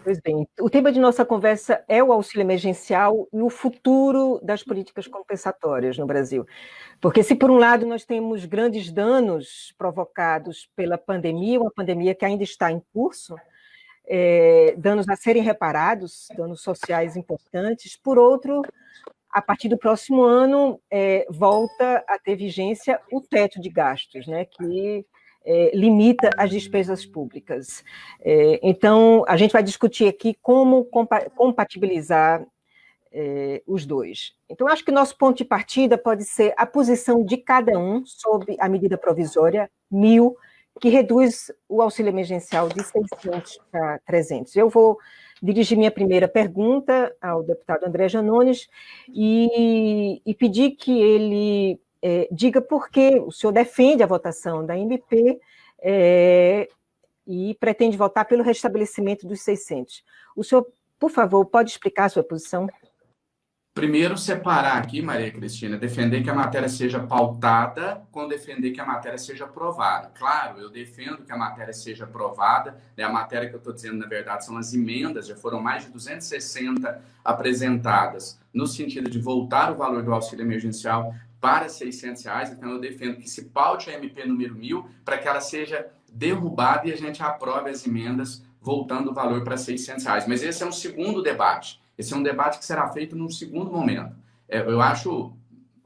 Pois bem, o tema de nossa conversa é o auxílio emergencial e o futuro das políticas compensatórias no Brasil. Porque se, por um lado, nós temos grandes danos provocados pela pandemia, uma pandemia que ainda está em curso, danos a serem reparados, danos sociais importantes, por outro, a partir do próximo ano, volta a ter vigência o teto de gastos, né, que limita as despesas públicas. Então, a gente vai discutir aqui como compatibilizar os dois. Então, acho que o nosso ponto de partida pode ser a posição de cada um sobre a medida provisória 1.000, que reduz o auxílio emergencial de 600 para 300. Eu vou dirigir minha primeira pergunta ao deputado André Janones e pedir que ele diga por que o senhor defende a votação da MP e pretende votar pelo restabelecimento dos 600. O senhor, por favor, pode explicar a sua posição? Primeiro, separar aqui, Maria Cristina, defender que a matéria seja pautada com defender que a matéria seja aprovada. Claro, eu defendo que a matéria seja aprovada, né? A matéria que eu estou dizendo, na verdade, são as emendas, já foram mais de 260 apresentadas, no sentido de voltar o valor do auxílio emergencial para R$ 600, então eu defendo que se paute a MP número 1.000 para que ela seja derrubada e a gente aprove as emendas voltando o valor para R$ 600. Mas esse é um segundo debate. Esse é um debate que será feito num segundo momento. Eu acho,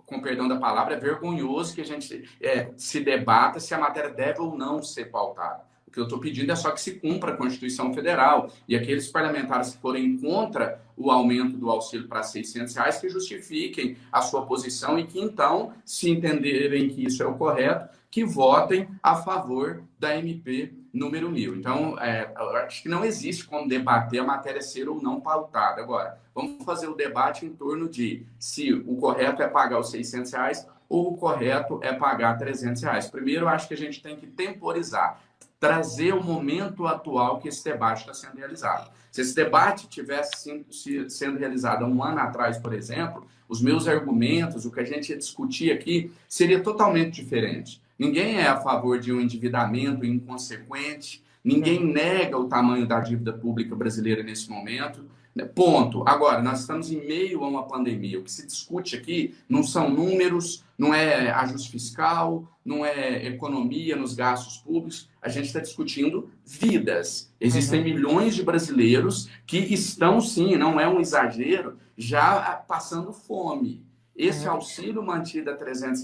com perdão da palavra, vergonhoso que a gente se debata se a matéria deve ou não ser pautada. O que eu estou pedindo é só que se cumpra a Constituição Federal e aqueles parlamentares que forem contra o aumento do auxílio para R$ 600 que justifiquem a sua posição e que, então, se entenderem que isso é o correto, que votem a favor da MP número 1.000. Então, eu acho que não existe como debater a matéria ser ou não pautada. Agora, vamos fazer o debate em torno de se o correto é pagar os R$ 600 ou o correto é pagar R$ 300. Primeiro, eu acho que a gente tem que temporizar, trazer o momento atual que esse debate está sendo realizado. Se esse debate tivesse sendo realizado há um ano atrás, por exemplo, os meus argumentos, o que a gente ia discutir aqui, seria totalmente diferente. Ninguém é a favor de um endividamento inconsequente, ninguém nega o tamanho da dívida pública brasileira nesse momento. Ponto. Agora, nós estamos em meio a uma pandemia. O que se discute aqui não são números, não é ajuste fiscal, não é economia nos gastos públicos. A gente está discutindo vidas. Existem milhões de brasileiros que estão, sim, não é um exagero, já passando fome. Esse auxílio mantido a R$ 300,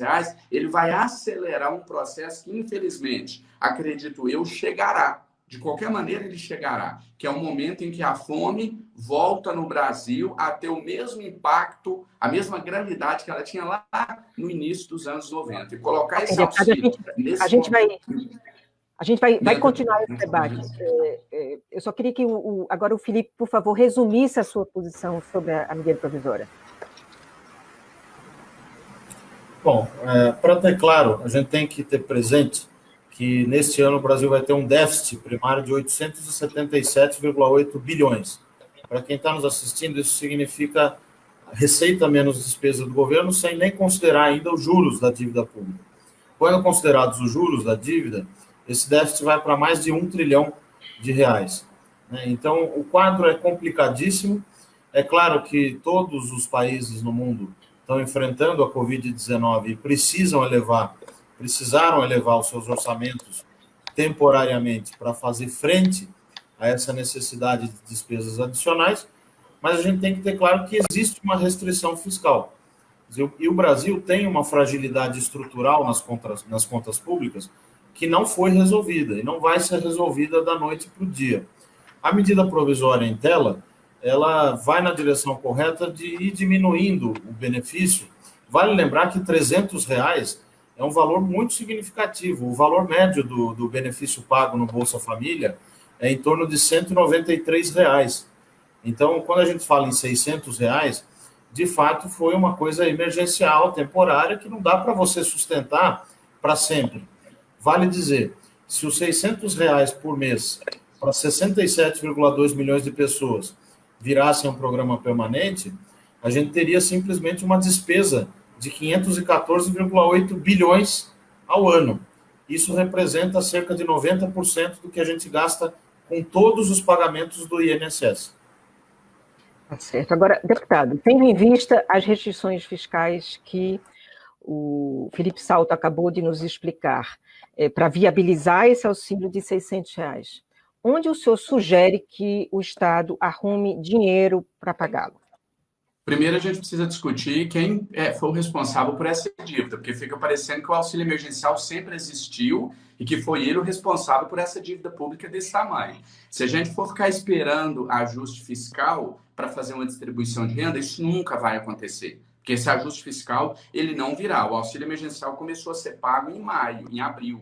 ele vai acelerar um processo que, infelizmente, acredito eu, chegará. De qualquer maneira, ele chegará. Que é um momento em que a fome volta no Brasil a ter o mesmo impacto, a mesma gravidade que ela tinha lá no início dos anos 90. E colocar esse auxílio... A gente vai continuar esse debate. Eu só queria que agora o Felipe, por favor, resumisse a sua posição sobre a medida provisória. Bom, para ter claro, a gente tem que ter presente que neste ano o Brasil vai ter um déficit primário de 877,8 bilhões. Para quem está nos assistindo, isso significa receita menos despesa do governo, sem nem considerar ainda os juros da dívida pública. Quando considerados os juros da dívida, esse déficit vai para mais de R$1 trilhão. Então, o quadro é complicadíssimo. É claro que todos os países no mundo estão enfrentando a Covid-19 e precisaram elevar os seus orçamentos temporariamente para fazer frente a essa necessidade de despesas adicionais, mas a gente tem que ter claro que existe uma restrição fiscal. E o Brasil tem uma fragilidade estrutural nas contas públicas que não foi resolvida e não vai ser resolvida da noite para o dia. A medida provisória em tela, ela vai na direção correta de ir diminuindo o benefício. Vale lembrar que R$ 300 é um valor muito significativo. O valor médio do benefício pago no Bolsa Família é em torno de R$ 193. Então, quando a gente fala em R$ 600, de fato foi uma coisa emergencial, temporária, que não dá para você sustentar para sempre. Vale dizer, se os R$ 600 por mês para 67,2 milhões de pessoas virassem um programa permanente, a gente teria simplesmente uma despesa de 514,8 bilhões ao ano. Isso representa cerca de 90% do que a gente gasta com todos os pagamentos do INSS. Tá certo. Agora, deputado, tendo em vista as restrições fiscais que o Felipe Salto acabou de nos explicar, para viabilizar esse auxílio de R$600, onde o senhor sugere que o Estado arrume dinheiro para pagá-lo? Primeiro, a gente precisa discutir quem foi o responsável por essa dívida, porque fica parecendo que o auxílio emergencial sempre existiu e que foi ele o responsável por essa dívida pública desse tamanho. Se a gente for ficar esperando ajuste fiscal para fazer uma distribuição de renda, isso nunca vai acontecer, porque esse ajuste fiscal ele não virá. O auxílio emergencial começou a ser pago em maio, em abril.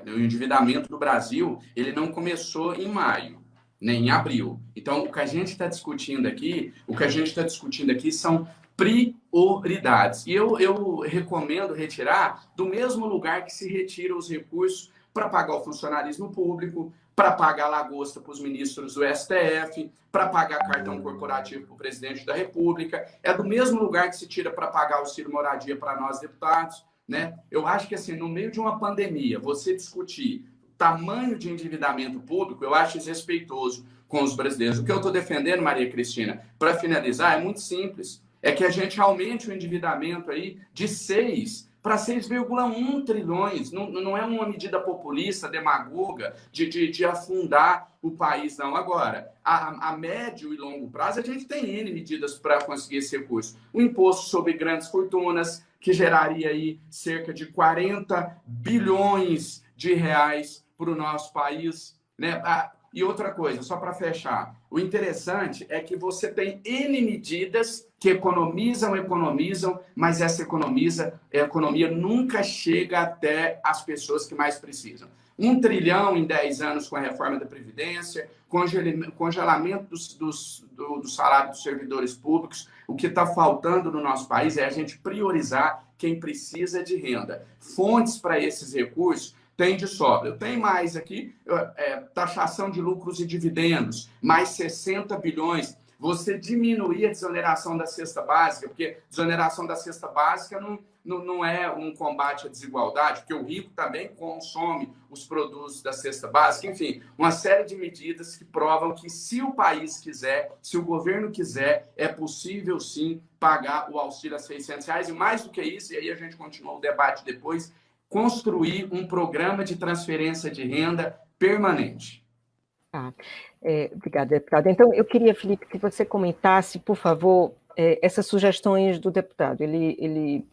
O endividamento do Brasil ele não começou em maio, nem em abril. Então, o que a gente está discutindo aqui, são prioridades. E eu recomendo retirar do mesmo lugar que se retira os recursos para pagar o funcionalismo público, para pagar a lagosta para os ministros do STF, para pagar cartão corporativo para o presidente da República. É do mesmo lugar que se tira para pagar o auxílio moradia para nós deputados, né? Eu acho que, assim, no meio de uma pandemia, você discutir tamanho de endividamento público, eu acho desrespeitoso com os brasileiros. O que eu estou defendendo, Maria Cristina, para finalizar, é muito simples. É que a gente aumente o endividamento aí de 6 para 6,1 trilhões. Não é uma medida populista, demagoga, de afundar o país, não. Agora, a médio e longo prazo, a gente tem N medidas para conseguir esse recurso. O imposto sobre grandes fortunas, que geraria aí cerca de 40 bilhões de reais para o nosso país, né? E outra coisa, só para fechar, o interessante é que você tem N medidas que economizam, mas essa economia nunca chega até as pessoas que mais precisam. 1 trilhão em 10 anos com a reforma da Previdência, congelamento do salário dos servidores públicos. O que está faltando no nosso país é a gente priorizar quem precisa de renda. Fontes para esses recursos tem de sobra. Eu tenho mais aqui, taxação de lucros e dividendos, mais 60 bilhões. Você diminuir a desoneração da cesta básica, porque desoneração da cesta básica não é um combate à desigualdade, porque o rico também consome os produtos da cesta básica. Enfim, uma série de medidas que provam que, se o país quiser, se o governo quiser, é possível sim pagar o auxílio a R$600. E mais do que isso, e aí a gente continua o debate depois, construir um programa de transferência de renda permanente. Obrigada, deputado. Então, eu queria, Felipe, que você comentasse, por favor, essas sugestões do deputado. Ele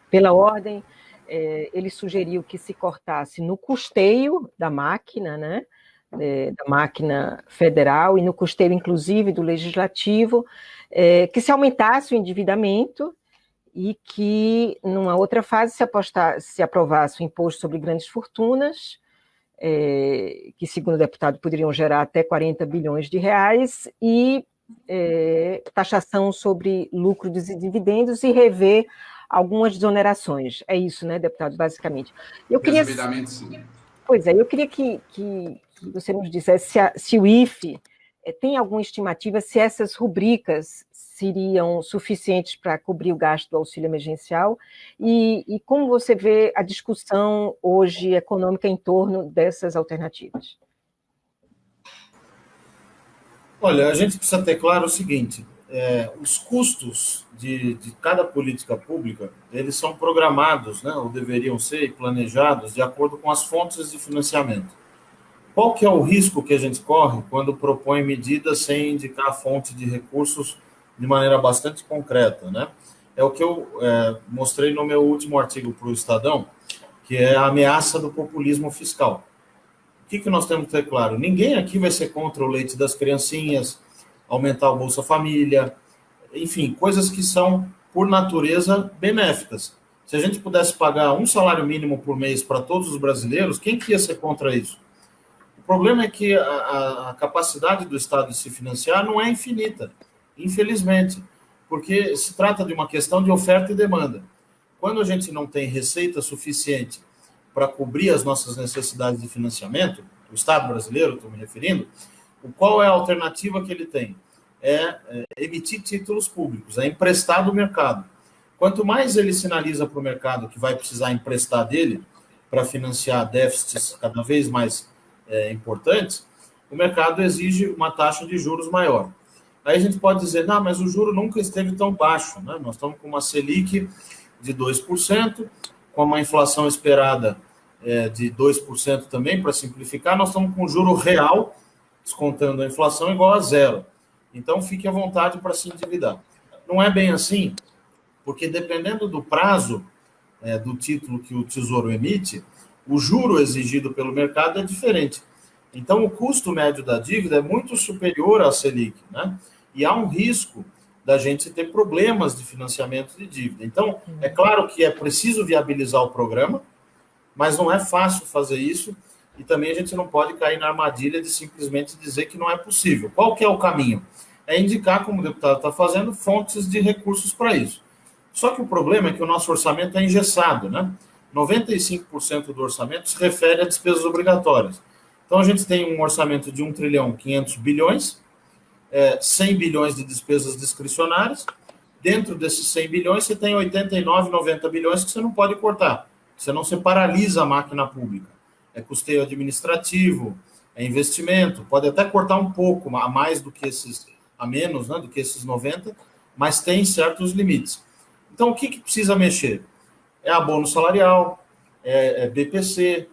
pela ordem, ele sugeriu que se cortasse no custeio da máquina, né, da máquina federal, e no custeio, inclusive, do legislativo, que se aumentasse o endividamento, e que, numa outra fase, se aprovasse o imposto sobre grandes fortunas, que, segundo o deputado, poderiam gerar até 40 bilhões de reais, e taxação sobre lucro dos dividendos e rever algumas desonerações. É isso, né, deputado, basicamente. Resumidamente, sim. Pois é, eu queria que você nos dissesse se o IFE tem alguma estimativa, se essas rubricas seriam suficientes para cobrir o gasto do auxílio emergencial, e como você vê a discussão hoje econômica em torno dessas alternativas? Olha, a gente precisa ter claro o seguinte, os custos de cada política pública, eles são programados, né, ou deveriam ser planejados de acordo com as fontes de financiamento. Qual que é o risco que a gente corre quando propõe medidas sem indicar a fonte de recursos de maneira bastante concreta, né? É o que eu mostrei no meu último artigo para o Estadão, que é a ameaça do populismo fiscal. O que nós temos que ter claro? Ninguém aqui vai ser contra o leite das criancinhas, aumentar o Bolsa Família, enfim, coisas que são, por natureza, benéficas. Se a gente pudesse pagar um salário mínimo por mês para todos os brasileiros, quem que ia ser contra isso? O problema é que a capacidade do Estado de se financiar não é infinita, infelizmente, porque se trata de uma questão de oferta e demanda. Quando a gente não tem receita suficiente para cobrir as nossas necessidades de financiamento, o Estado brasileiro, estou me referindo, qual é a alternativa que ele tem? Emitir títulos públicos, emprestar do mercado. Quanto mais ele sinaliza para o mercado que vai precisar emprestar dele para financiar déficits cada vez mais importantes, o mercado exige uma taxa de juros maior. Aí a gente pode dizer, não, mas o juro nunca esteve tão baixo, né? Nós estamos com uma Selic de 2%, com uma inflação esperada de 2% também, para simplificar, nós estamos com o juro real, descontando a inflação, igual a zero. Então, fique à vontade para se endividar. Não é bem assim, porque dependendo do prazo do título que o Tesouro emite, o juro exigido pelo mercado é diferente. Então, o custo médio da dívida é muito superior à Selic, né? E há um risco da gente ter problemas de financiamento de dívida. Então, é claro que é preciso viabilizar o programa, mas não é fácil fazer isso, e também a gente não pode cair na armadilha de simplesmente dizer que não é possível. Qual que é o caminho? É indicar, como o deputado está fazendo, fontes de recursos para isso. Só que o problema é que o nosso orçamento é engessado, né? 95% do orçamento se refere a despesas obrigatórias. Então, a gente tem um orçamento de 1 trilhão 500 bilhões, 100 bilhões de despesas discricionárias. Dentro desses 100 bilhões, você tem 89, 90 bilhões que você não pode cortar. Senão você paralisa a máquina pública. É custeio administrativo, é investimento, pode até cortar um pouco, a mais do que esses, a menos, né, do que esses 90, mas tem certos limites. Então, o que precisa mexer? É abono salarial, é BPC,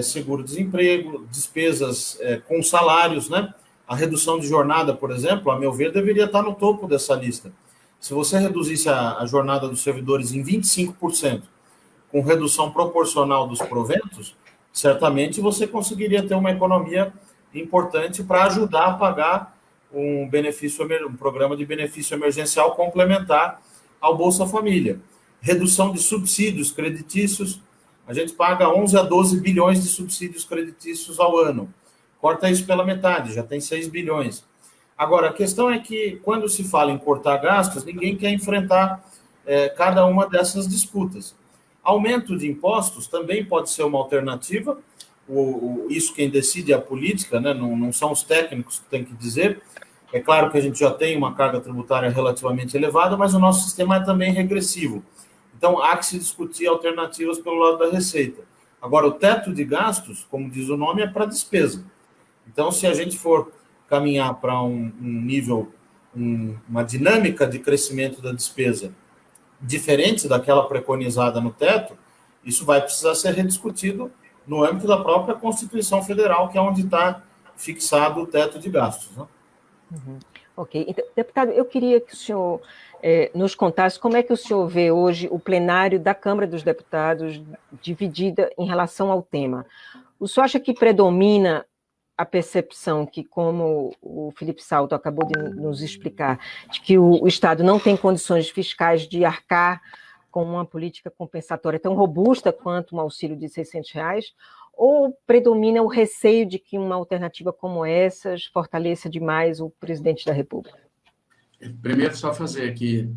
seguro-desemprego, despesas com salários, né? A redução de jornada, por exemplo, a meu ver, deveria estar no topo dessa lista. Se você reduzisse a jornada dos servidores em 25%, com redução proporcional dos proventos, certamente você conseguiria ter uma economia importante para ajudar a pagar um programa de benefício emergencial complementar ao Bolsa Família. Redução de subsídios creditícios, a gente paga 11 a 12 bilhões de subsídios creditícios ao ano. Corta isso pela metade, já tem 6 bilhões. Agora, a questão é que, quando se fala em cortar gastos, ninguém quer enfrentar cada uma dessas disputas. Aumento de impostos também pode ser uma alternativa, isso quem decide é a política, né? Não são os técnicos que têm que dizer. É claro que a gente já tem uma carga tributária relativamente elevada, mas o nosso sistema é também regressivo. Então, há que se discutir alternativas pelo lado da receita. Agora, o teto de gastos, como diz o nome, é para despesa. Então, se a gente for caminhar para um nível, uma dinâmica de crescimento da despesa diferente daquela preconizada no teto, isso vai precisar ser rediscutido no âmbito da própria Constituição Federal, que é onde está fixado o teto de gastos, né? Ok. Então, deputado, eu queria que o senhor nos contasse como é que o senhor vê hoje o plenário da Câmara dos Deputados dividida em relação ao tema. O senhor acha que predomina a percepção que, como o Felipe Salto acabou de nos explicar, de que o Estado não tem condições fiscais de arcar com uma política compensatória tão robusta quanto um auxílio de R$600, ou predomina o receio de que uma alternativa como essas fortaleça demais o presidente da República? Primeiro, só fazer aqui,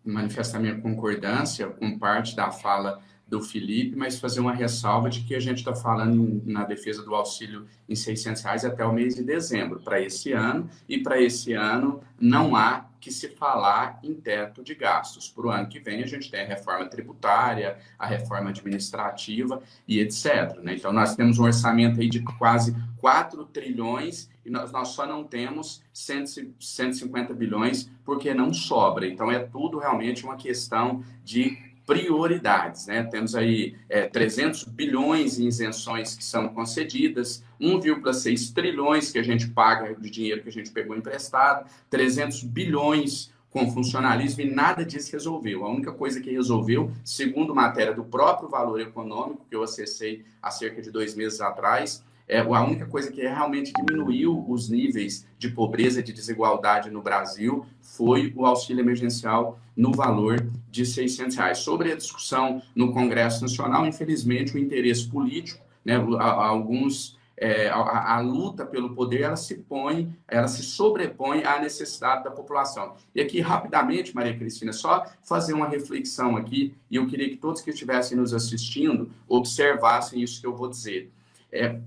manifestar minha concordância com parte da fala do Felipe, mas fazer uma ressalva de que a gente está falando na defesa do auxílio em R$600 até o mês de dezembro, para esse ano, e para esse ano não há que se falar em teto de gastos. Para o ano que vem a gente tem a reforma tributária, a reforma administrativa e etc. Né? Então nós temos um orçamento aí de quase 4 trilhões e nós só não temos 150 bilhões porque não sobra. Então é tudo realmente uma questão de prioridades, né? Temos aí 300 bilhões em isenções que são concedidas, 1,6 trilhões que a gente paga de dinheiro que a gente pegou emprestado, 300 bilhões com funcionalismo e nada disso resolveu. A única coisa que resolveu, segundo matéria do próprio Valor Econômico, que eu acessei há cerca de 2 meses atrás, a única coisa que realmente diminuiu os níveis de pobreza e de desigualdade no Brasil foi o auxílio emergencial no valor de R$600. Sobre a discussão no Congresso Nacional, infelizmente, o interesse político, né, a luta pelo poder, ela se sobrepõe à necessidade da população. E aqui, rapidamente, Maria Cristina, só fazer uma reflexão aqui, e eu queria que todos que estivessem nos assistindo observassem isso que eu vou dizer.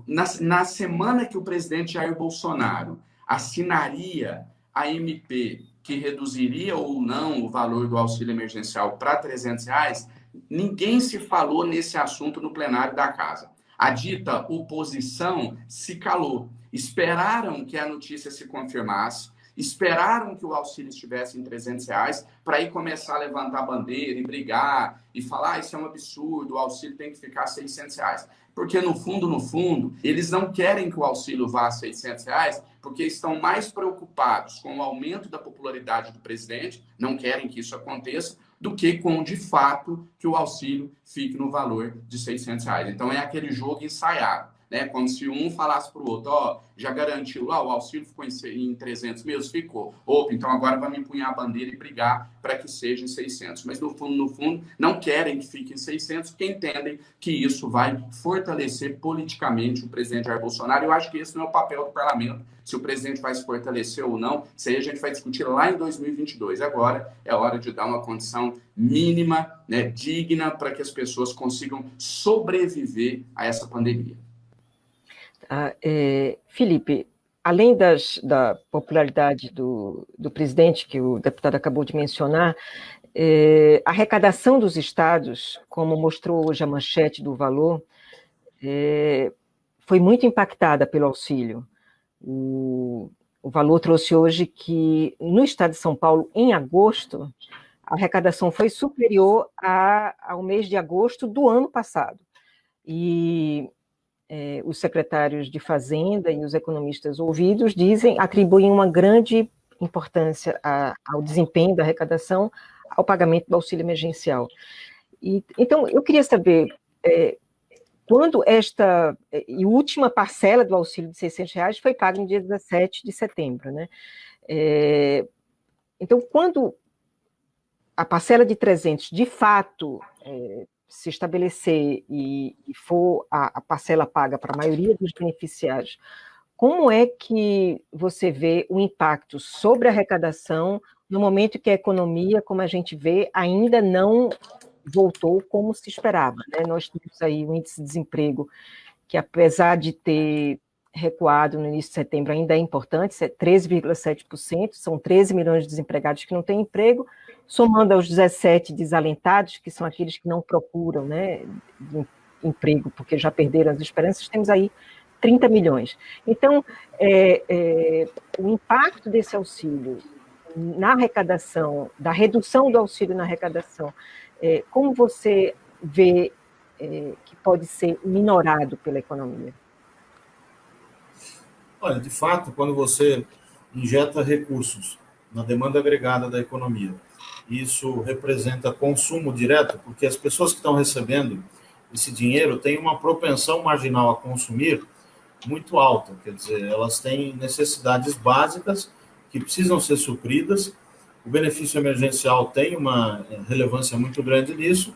Na semana que o presidente Jair Bolsonaro assinaria a MP que reduziria ou não o valor do auxílio emergencial para R$300, ninguém se falou nesse assunto no plenário da Casa. A dita oposição se calou. esperaram que a notícia se confirmasse, esperaram que o auxílio estivesse em R$300 para aí começar a levantar a bandeira e brigar e falar, isso é um absurdo, o auxílio tem que ficar R$600. Porque no fundo, eles não querem que o auxílio vá a R$600 porque estão mais preocupados com o aumento da popularidade do presidente, não querem que isso aconteça, do que com, de fato, que o auxílio fique no valor de R$600. Então, é aquele jogo ensaiado, né? Como se um falasse para o outro, ó, já garantiu, o auxílio ficou em 300 mesmo? Ficou. Opa, então agora vamos empunhar a bandeira e brigar para que seja em 600. Mas, no fundo, não querem que fique em 600, porque entendem que isso vai fortalecer politicamente o presidente Jair Bolsonaro. Eu acho que esse não é o papel do parlamento, se o presidente vai se fortalecer ou não. Isso aí a gente vai discutir lá em 2022. Agora é hora de dar uma condição mínima, né, digna, para que as pessoas consigam sobreviver a essa pandemia. Felipe, além da popularidade do presidente, que o deputado acabou de mencionar, a arrecadação dos estados, como mostrou hoje a manchete do Valor, foi muito impactada pelo auxílio. O Valor trouxe hoje que, no estado de São Paulo, em agosto, a arrecadação foi superior ao mês de agosto do ano passado. E os secretários de Fazenda e os economistas ouvidos atribuem uma grande importância ao desempenho da arrecadação, ao pagamento do auxílio emergencial. Então, eu queria saber, quando esta última parcela do auxílio de R$600 foi paga no dia 17 de setembro, né? Então, quando a parcela de 300, de fato, se estabelecer e for a parcela paga para a maioria dos beneficiários, como é que você vê o impacto sobre a arrecadação no momento que a economia, como a gente vê, ainda não voltou como se esperava, né? Nós temos aí o índice de desemprego, que apesar de ter recuado no início de setembro, ainda é importante, 13,7%, são 13 milhões de desempregados que não têm emprego, somando aos 17 desalentados, que são aqueles que não procuram, né, emprego, porque já perderam as esperanças, temos aí 30 milhões. Então, o impacto desse auxílio na arrecadação, da redução do auxílio na arrecadação, como você vê que pode ser minorado pela economia? Olha, de fato, quando você injeta recursos na demanda agregada da economia, isso representa consumo direto, porque as pessoas que estão recebendo esse dinheiro têm uma propensão marginal a consumir muito alta, quer dizer, elas têm necessidades básicas que precisam ser supridas, o benefício emergencial tem uma relevância muito grande nisso,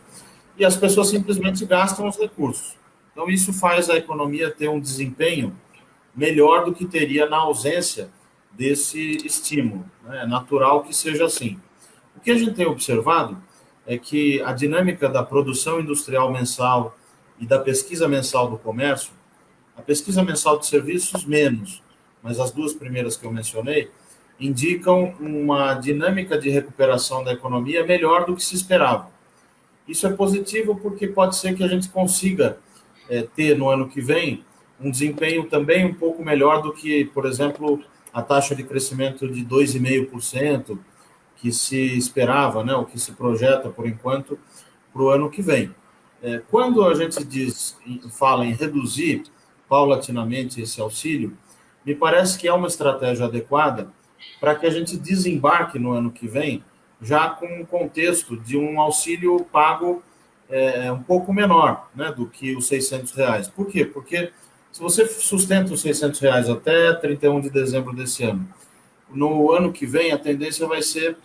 e as pessoas simplesmente gastam os recursos. Então, isso faz a economia ter um desempenho melhor do que teria na ausência desse estímulo. É natural que seja assim. O que a gente tem observado é que a dinâmica da produção industrial mensal e da pesquisa mensal do comércio, a pesquisa mensal de serviços menos, mas as duas primeiras que eu mencionei, indicam uma dinâmica de recuperação da economia melhor do que se esperava. Isso é positivo porque pode ser que a gente consiga ter no ano que vem um desempenho também um pouco melhor do que, por exemplo, a taxa de crescimento de 2,5% que se esperava, né, o que se projeta, por enquanto, para o ano que vem. Quando a gente fala em reduzir paulatinamente esse auxílio, me parece que é uma estratégia adequada para que a gente desembarque no ano que vem já com um contexto de um auxílio pago um pouco menor, né, do que os R$600. Por quê? Porque se você sustenta os R$600 até 31 de dezembro desse ano, no ano que vem a tendência vai ser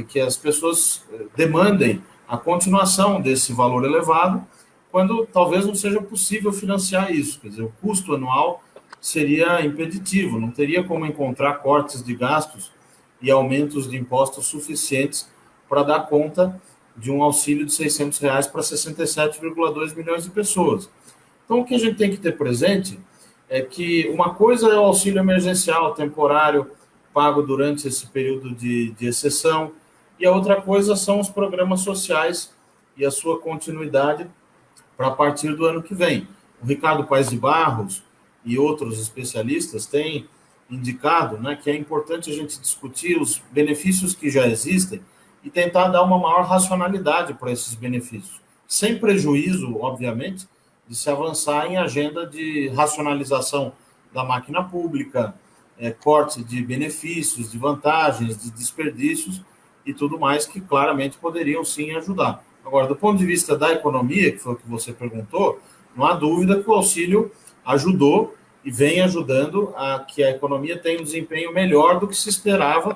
que as pessoas demandem a continuação desse valor elevado, quando talvez não seja possível financiar isso. Quer dizer, o custo anual seria impeditivo, não teria como encontrar cortes de gastos e aumentos de impostos suficientes para dar conta de um auxílio de R$600 para 67,2 milhões de pessoas. Então, o que a gente tem que ter presente é que uma coisa é o auxílio emergencial temporário pago durante esse período de exceção, e a outra coisa são os programas sociais e a sua continuidade para a partir do ano que vem. O Ricardo Paes de Barros e outros especialistas têm indicado, né, que é importante a gente discutir os benefícios que já existem e tentar dar uma maior racionalidade para esses benefícios, sem prejuízo, obviamente, de se avançar em agenda de racionalização da máquina pública, corte de benefícios, de vantagens, de desperdícios e tudo mais que claramente poderiam sim ajudar. Agora, do ponto de vista da economia, que foi o que você perguntou, não há dúvida que o auxílio ajudou e vem ajudando a que a economia tenha um desempenho melhor do que se esperava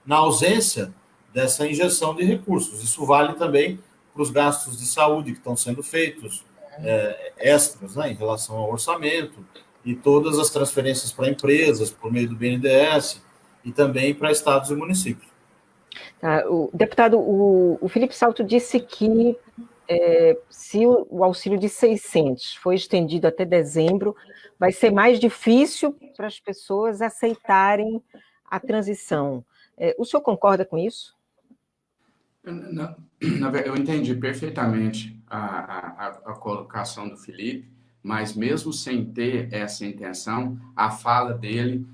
na ausência dessa injeção de recursos. Isso vale também para os gastos de saúde que estão sendo feitos, extras, né, em relação ao orçamento, e todas as transferências para empresas, por meio do BNDES, e também para estados e municípios. O deputado, o Felipe Salto disse que se o auxílio de 600 foi estendido até dezembro, vai ser mais difícil para as pessoas aceitarem a transição. O senhor concorda com isso? Eu entendi perfeitamente a colocação do Felipe, mas mesmo sem ter essa intenção, a fala dele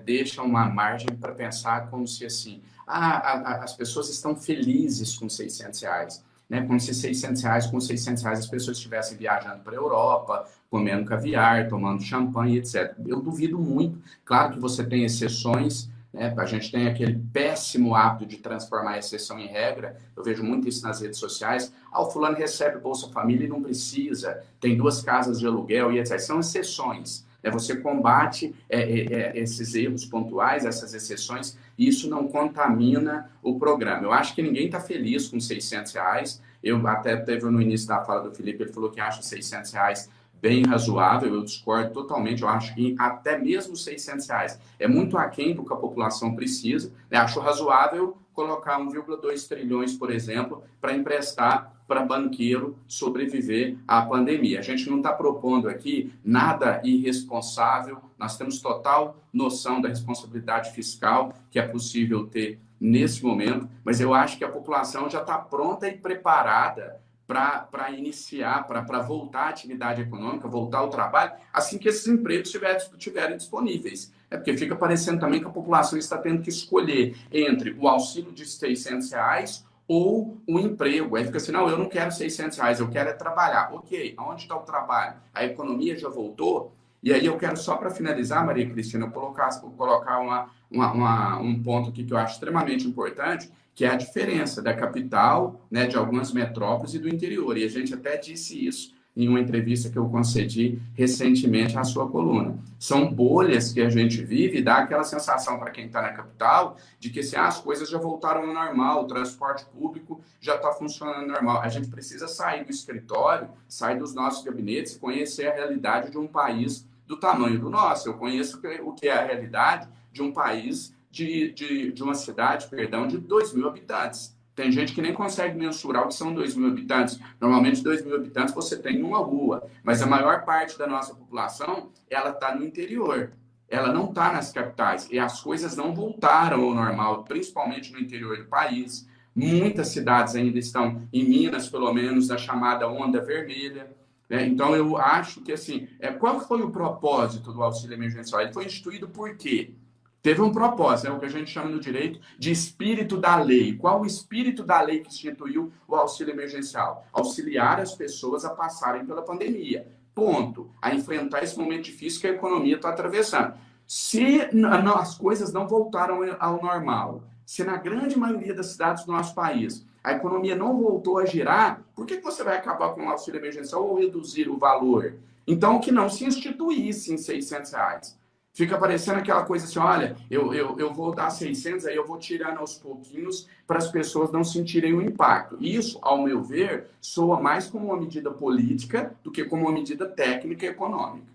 deixa uma margem para pensar como se assim, as pessoas estão felizes com R$600, né? Como se R$600, com R$600 as pessoas estivessem viajando para a Europa, comendo caviar, tomando champanhe, etc. Eu duvido muito. Claro que você tem exceções, né? A gente tem aquele péssimo hábito de transformar a exceção em regra. Eu vejo muito isso nas redes sociais. O fulano recebe Bolsa Família e não precisa, tem 2 casas de aluguel e etc. São exceções. Você combate esses erros pontuais, essas exceções, e isso não contamina o programa. Eu acho que ninguém está feliz com R$600. Eu até teve no início da fala do Felipe, ele falou que acha R$600 bem razoável. Eu discordo totalmente. Eu acho que até mesmo R$600 é muito aquém do que a população precisa. Acho razoável colocar 1,2 trilhões, por exemplo, para emprestar para banqueiro sobreviver à pandemia. A gente não está propondo aqui nada irresponsável, nós temos total noção da responsabilidade fiscal que é possível ter nesse momento, mas eu acho que a população já está pronta e preparada para iniciar, para voltar à atividade econômica, voltar ao trabalho, assim que esses empregos estiverem disponíveis. Porque fica parecendo também que a população está tendo que escolher entre o auxílio de R$600 ou o emprego. Aí fica assim, não, eu não quero R$600, eu quero trabalhar. Ok, aonde está o trabalho? A economia já voltou? E aí eu quero só para finalizar, Maria Cristina, colocar um ponto aqui que eu acho extremamente importante, que é a diferença da capital, né, de algumas metrópoles e do interior. E a gente até disse isso em uma entrevista que eu concedi recentemente à sua coluna. São bolhas que a gente vive e dá aquela sensação para quem está na capital de que assim, as coisas já voltaram ao normal, o transporte público já está funcionando normal. A gente precisa sair do escritório, sair dos nossos gabinetes e conhecer a realidade de um país do tamanho do nosso. Eu conheço o que é a realidade de um país, de uma cidade, de 2.000 habitantes. Tem gente que nem consegue mensurar o que são 2.000 habitantes. Normalmente, 2.000 habitantes você tem numa rua. Mas a maior parte da nossa população, ela está no interior. Ela não está nas capitais. E as coisas não voltaram ao normal, principalmente no interior do país. Muitas cidades ainda estão, em Minas, pelo menos, na chamada onda vermelha. Então, eu acho que, assim, qual foi o propósito do auxílio emergencial? Ele foi instituído por quê? Teve um propósito, o que a gente chama no direito de espírito da lei. Qual o espírito da lei que instituiu o auxílio emergencial? Auxiliar as pessoas a passarem pela pandemia. Ponto. A enfrentar esse momento difícil que a economia está atravessando. Se as coisas não voltaram ao normal, se na grande maioria das cidades do nosso país a economia não voltou a girar, por que você vai acabar com o auxílio emergencial ou reduzir o valor? Então, que não se instituísse em R$600. Fica parecendo aquela coisa assim, olha, eu vou dar 600, aí eu vou tirando aos pouquinhos para as pessoas não sentirem o impacto. Isso, ao meu ver, soa mais como uma medida política do que como uma medida técnica e econômica.